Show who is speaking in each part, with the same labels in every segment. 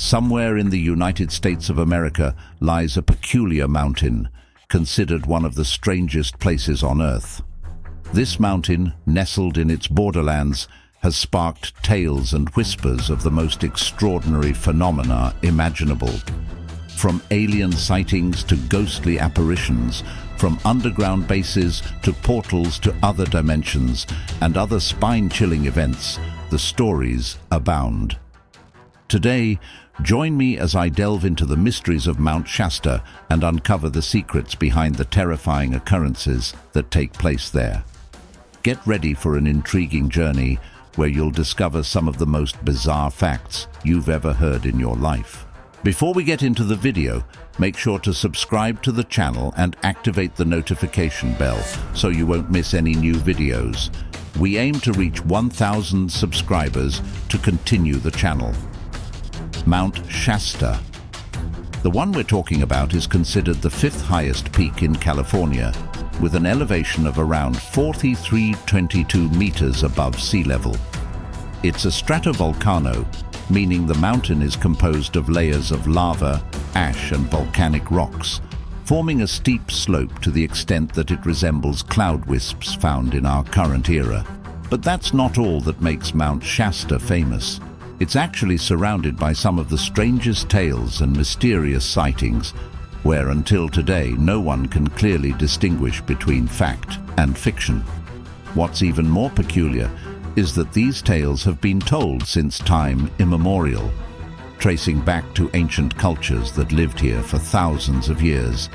Speaker 1: Somewhere in the United States of America lies a peculiar mountain, considered one of the strangest places on Earth. This mountain, nestled in its borderlands, has sparked tales and whispers of the most extraordinary phenomena imaginable. From alien sightings to ghostly apparitions, from underground bases to portals to other dimensions and other spine-chilling events, the stories abound. Today, join me as I delve into the mysteries of Mount Shasta and uncover the secrets behind the terrifying occurrences that take place there. Get ready for an intriguing journey where you'll discover some of the most bizarre facts you've ever heard in your life. Before we get into the video, make sure to subscribe to the channel and activate the notification bell so you won't miss any new videos. We aim to reach 1,000 subscribers to continue the channel. Mount Shasta. The one we're talking about is considered the fifth highest peak in California, with an elevation of around 4,322 meters above sea level. It's a stratovolcano, meaning the mountain is composed of layers of lava, ash and volcanic rocks, forming a steep slope to the extent that it resembles cloud wisps found in our current era. But that's not all that makes Mount Shasta famous. It's actually surrounded by some of the strangest tales and mysterious sightings, where until today no one can clearly distinguish between fact and fiction. What's even more peculiar is that these tales have been told since time immemorial, tracing back to ancient cultures that lived here for thousands of years.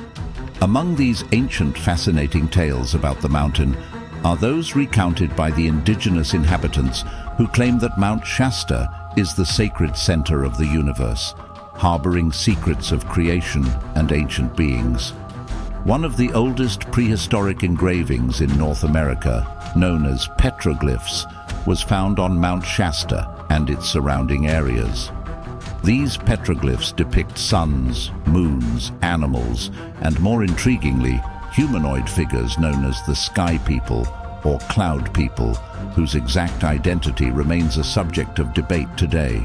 Speaker 1: Among these ancient fascinating tales about the mountain are those recounted by the indigenous inhabitants who claim that Mount Shasta is the sacred center of the universe, harboring secrets of creation and ancient beings. One of the oldest prehistoric engravings in North America, known as petroglyphs, was found on Mount Shasta and its surrounding areas. These petroglyphs depict suns, moons, animals, and more intriguingly, humanoid figures known as the Sky People or Cloud People, whose exact identity remains a subject of debate today.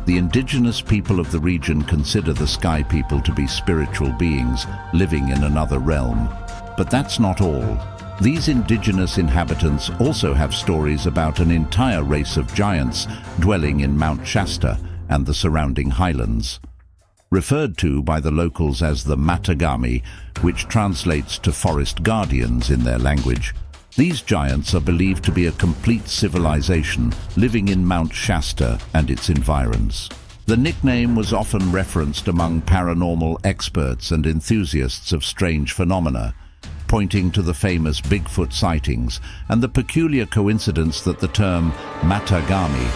Speaker 1: The indigenous people of the region consider the Sky People to be spiritual beings living in another realm. But that's not all. These indigenous inhabitants also have stories about an entire race of giants dwelling in Mount Shasta and the surrounding highlands. Referred to by the locals as the Matagami, which translates to forest guardians in their language, these giants are believed to be a complete civilization living in Mount Shasta and its environs. The nickname was often referenced among paranormal experts and enthusiasts of strange phenomena, pointing to the famous Bigfoot sightings and the peculiar coincidence that the term Matagami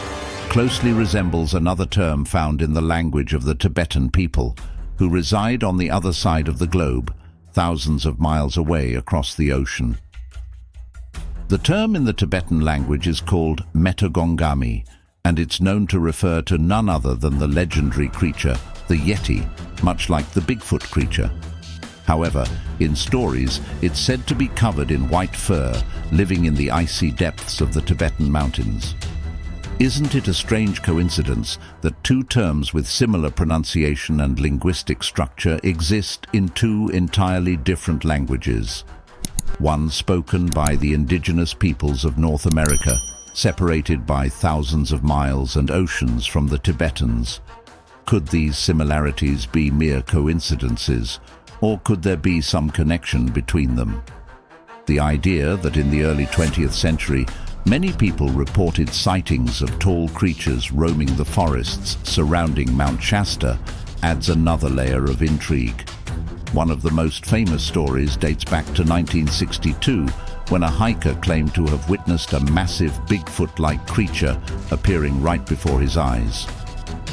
Speaker 1: closely resembles another term found in the language of the Tibetan people, who reside on the other side of the globe, thousands of miles away across the ocean. The term in the Tibetan language is called Metagongami, and it's known to refer to none other than the legendary creature, the Yeti, much like the Bigfoot creature. However, in stories, it's said to be covered in white fur, living in the icy depths of the Tibetan mountains. Isn't it a strange coincidence that two terms with similar pronunciation and linguistic structure exist in two entirely different languages? One spoken by the indigenous peoples of North America, separated by thousands of miles and oceans from the Tibetans. Could these similarities be mere coincidences, or could there be some connection between them? The idea that in the early 20th century, many people reported sightings of tall creatures roaming the forests surrounding Mount Shasta adds another layer of intrigue. One of the most famous stories dates back to 1962, when a hiker claimed to have witnessed a massive Bigfoot-like creature appearing right before his eyes.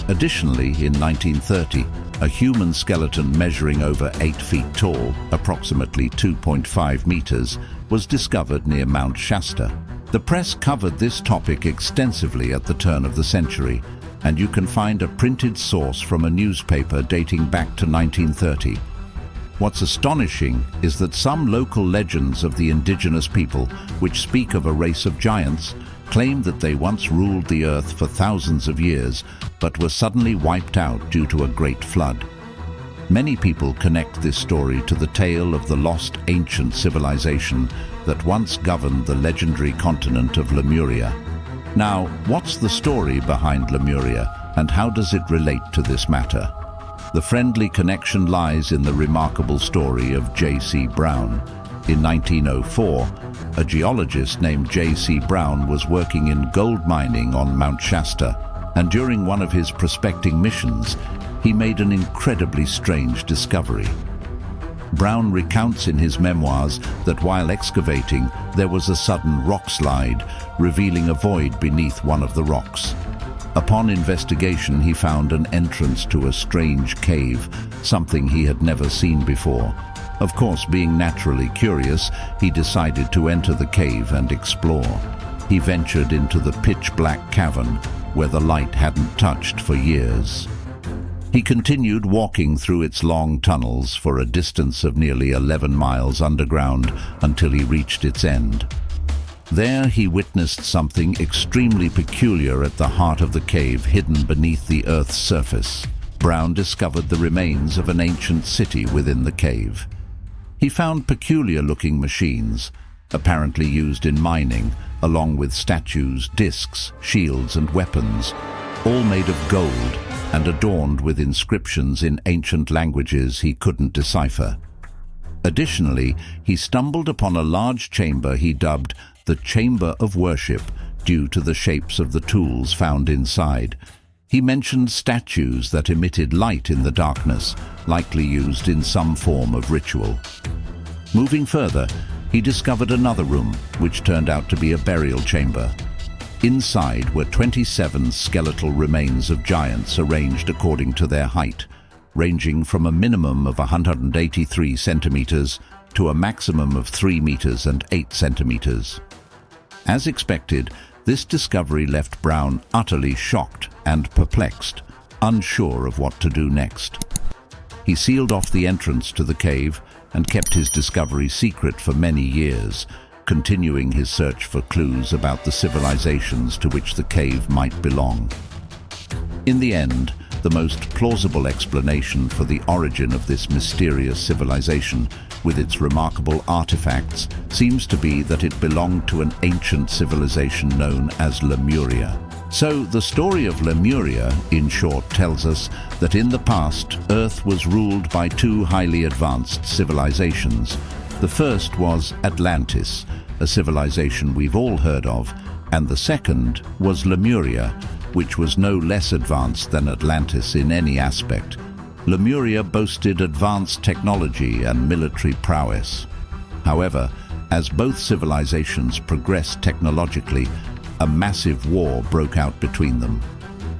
Speaker 1: Additionally, in 1930, a human skeleton measuring over 8 feet tall, approximately 2.5 meters, was discovered near Mount Shasta. The press covered this topic extensively at the turn of the century, and you can find a printed source from a newspaper dating back to 1930. What's astonishing is that some local legends of the indigenous people, which speak of a race of giants, claim that they once ruled the Earth for thousands of years, but were suddenly wiped out due to a great flood. Many people connect this story to the tale of the lost ancient civilization that once governed the legendary continent of Lemuria. Now, what's the story behind Lemuria, and how does it relate to this matter? The friendly connection lies in the remarkable story of J.C. Brown. In 1904, a geologist named J.C. Brown was working in gold mining on Mount Shasta, and during one of his prospecting missions, he made an incredibly strange discovery. Brown recounts in his memoirs that while excavating, there was a sudden rock slide, revealing a void beneath one of the rocks. Upon investigation, he found an entrance to a strange cave, something he had never seen before. Of course, being naturally curious, he decided to enter the cave and explore. He ventured into the pitch-black cavern, where the light hadn't touched for years. He continued walking through its long tunnels for a distance of nearly 11 miles underground until he reached its end. There he witnessed something extremely peculiar at the heart of the cave, hidden beneath the Earth's surface. Brown discovered the remains of an ancient city within the cave. He found peculiar-looking machines, apparently used in mining, along with statues, discs, shields and weapons, all made of gold and adorned with inscriptions in ancient languages he couldn't decipher. Additionally, he stumbled upon a large chamber he dubbed the Chamber of Worship due to the shapes of the tools found inside. He mentioned statues that emitted light in the darkness, likely used in some form of ritual. Moving further, he discovered another room, which turned out to be a burial chamber. Inside were 27 skeletal remains of giants arranged according to their height, ranging from a minimum of 183 centimeters to a maximum of 3 meters and 8 centimeters. As expected, this discovery left Brown utterly shocked and perplexed, unsure of what to do next. He sealed off the entrance to the cave and kept his discovery secret for many years, continuing his search for clues about the civilizations to which the cave might belong. In the end, the most plausible explanation for the origin of this mysterious civilization, with its remarkable artifacts, seems to be that it belonged to an ancient civilization known as Lemuria. So, the story of Lemuria, in short, tells us that in the past, Earth was ruled by two highly advanced civilizations. The first was Atlantis, a civilization we've all heard of, and the second was Lemuria, which was no less advanced than Atlantis in any aspect. Lemuria boasted advanced technology and military prowess. However, as both civilizations progressed technologically, a massive war broke out between them.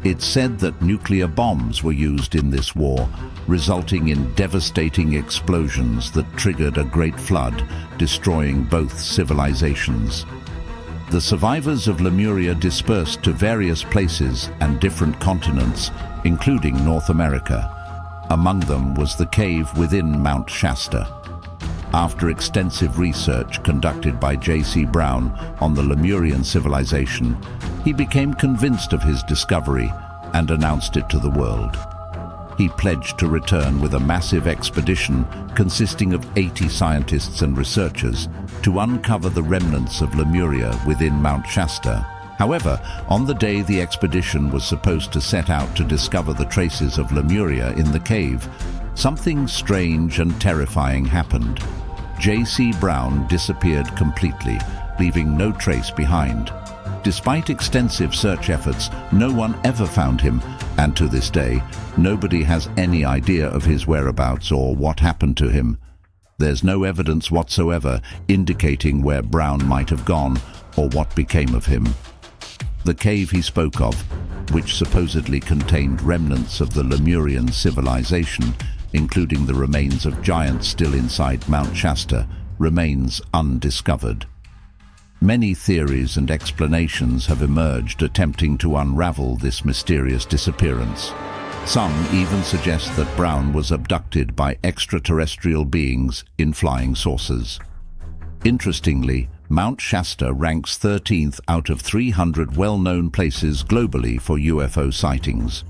Speaker 1: It's said that nuclear bombs were used in this war, resulting in devastating explosions that triggered a great flood, destroying both civilizations. The survivors of Lemuria dispersed to various places and different continents, including North America. Among them was the cave within Mount Shasta. After extensive research conducted by J.C. Brown on the Lemurian civilization, he became convinced of his discovery and announced it to the world. He pledged to return with a massive expedition consisting of 80 scientists and researchers to uncover the remnants of Lemuria within Mount Shasta. However, on the day the expedition was supposed to set out to discover the traces of Lemuria in the cave, something strange and terrifying happened. J.C. Brown disappeared completely, leaving no trace behind. Despite extensive search efforts, no one ever found him, and to this day, nobody has any idea of his whereabouts or what happened to him. There's no evidence whatsoever indicating where Brown might have gone or what became of him. The cave he spoke of, which supposedly contained remnants of the Lemurian civilization, including the remains of giants still inside Mount Shasta, remains undiscovered. Many theories and explanations have emerged attempting to unravel this mysterious disappearance. Some even suggest that Brown was abducted by extraterrestrial beings in flying saucers. Interestingly, Mount Shasta ranks 13th out of 300 well-known places globally for UFO sightings.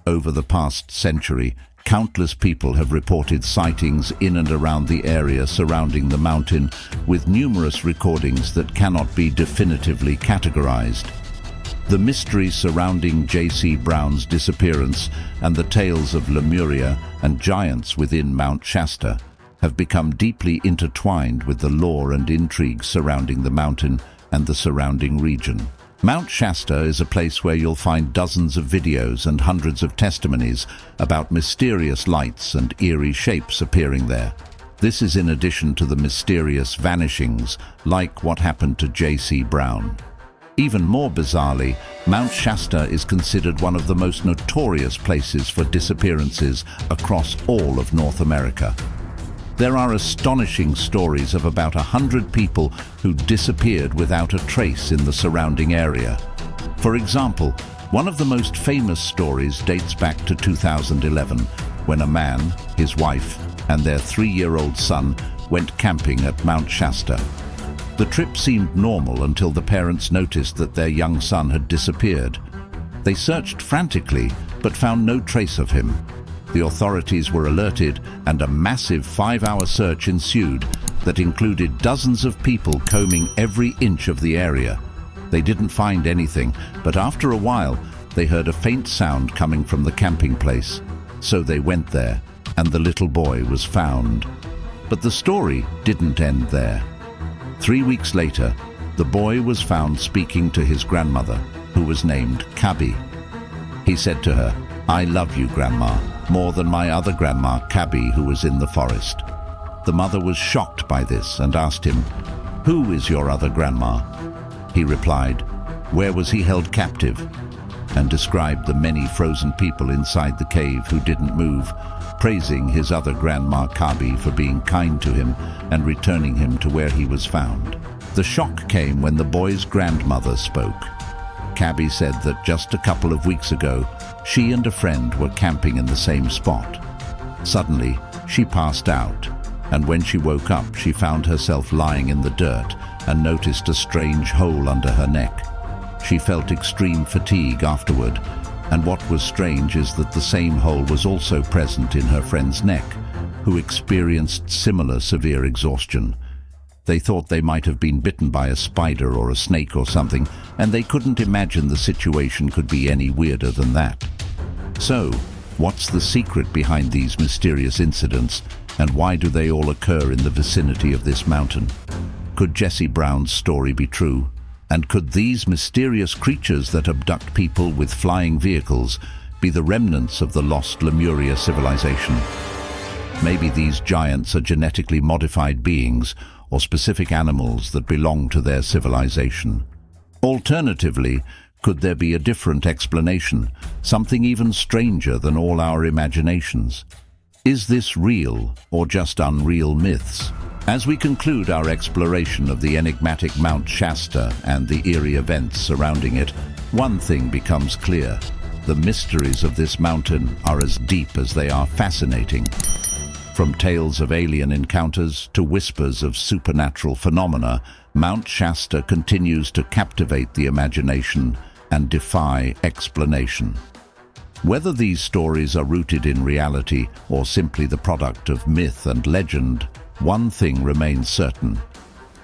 Speaker 1: Over the past century, countless people have reported sightings in and around the area surrounding the mountain, with numerous recordings that cannot be definitively categorized. The mystery surrounding J.C. Brown's disappearance and the tales of Lemuria and giants within Mount Shasta have become deeply intertwined with the lore and intrigue surrounding the mountain and the surrounding region. Mount Shasta is a place where you'll find dozens of videos and hundreds of testimonies about mysterious lights and eerie shapes appearing there. This is in addition to the mysterious vanishings, like what happened to J.C. Brown. Even more bizarrely, Mount Shasta is considered one of the most notorious places for disappearances across all of North America. There are astonishing stories of about 100 people who disappeared without a trace in the surrounding area. For example, one of the most famous stories dates back to 2011, when a man, his wife, and their 3-year-old son went camping at Mount Shasta. The trip seemed normal until the parents noticed that their young son had disappeared. They searched frantically, but found no trace of him. The authorities were alerted, and a massive 5-hour search ensued that included dozens of people combing every inch of the area. They didn't find anything, but after a while, they heard a faint sound coming from the camping place. So they went there, and the little boy was found. But the story didn't end there. 3 weeks later, the boy was found speaking to his grandmother, who was named Cabby. He said to her, "I love you, Grandma, more than my other grandma, Cabby, who was in the forest." The mother was shocked by this and asked him, "Who is your other grandma?" He replied, "Where was he held captive?" and described the many frozen people inside the cave who didn't move, praising his other grandma, Cabby, for being kind to him and returning him to where he was found. The shock came when the boy's grandmother spoke. Cabby said that just a couple of weeks ago, she and a friend were camping in the same spot. Suddenly, she passed out, and when she woke up, she found herself lying in the dirt and noticed a strange hole under her neck. She felt extreme fatigue afterward, and what was strange is that the same hole was also present in her friend's neck, who experienced similar severe exhaustion. They thought they might have been bitten by a spider or a snake or something, and they couldn't imagine the situation could be any weirder than that. So, what's the secret behind these mysterious incidents, and why do they all occur in the vicinity of this mountain? Could J.C. Brown's story be true? And could these mysterious creatures that abduct people with flying vehicles be the remnants of the lost Lemuria civilization? Maybe these giants are genetically modified beings or specific animals that belong to their civilization. Alternatively, could there be a different explanation, something even stranger than all our imaginations? Is this real or just unreal myths? As we conclude our exploration of the enigmatic Mount Shasta and the eerie events surrounding it, one thing becomes clear. The mysteries of this mountain are as deep as they are fascinating. From tales of alien encounters to whispers of supernatural phenomena, Mount Shasta continues to captivate the imagination and defy explanation. Whether these stories are rooted in reality or simply the product of myth and legend, one thing remains certain.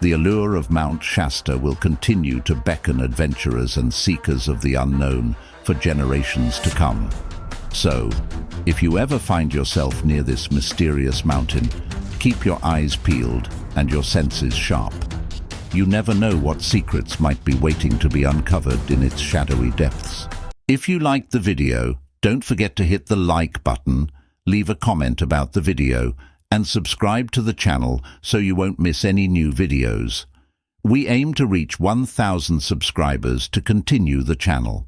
Speaker 1: The allure of Mount Shasta will continue to beckon adventurers and seekers of the unknown for generations to come. So, if you ever find yourself near this mysterious mountain, keep your eyes peeled and your senses sharp. You never know what secrets might be waiting to be uncovered in its shadowy depths. If you liked the video, don't forget to hit the like button, leave a comment about the video, and subscribe to the channel so you won't miss any new videos. We aim to reach 1,000 subscribers to continue the channel.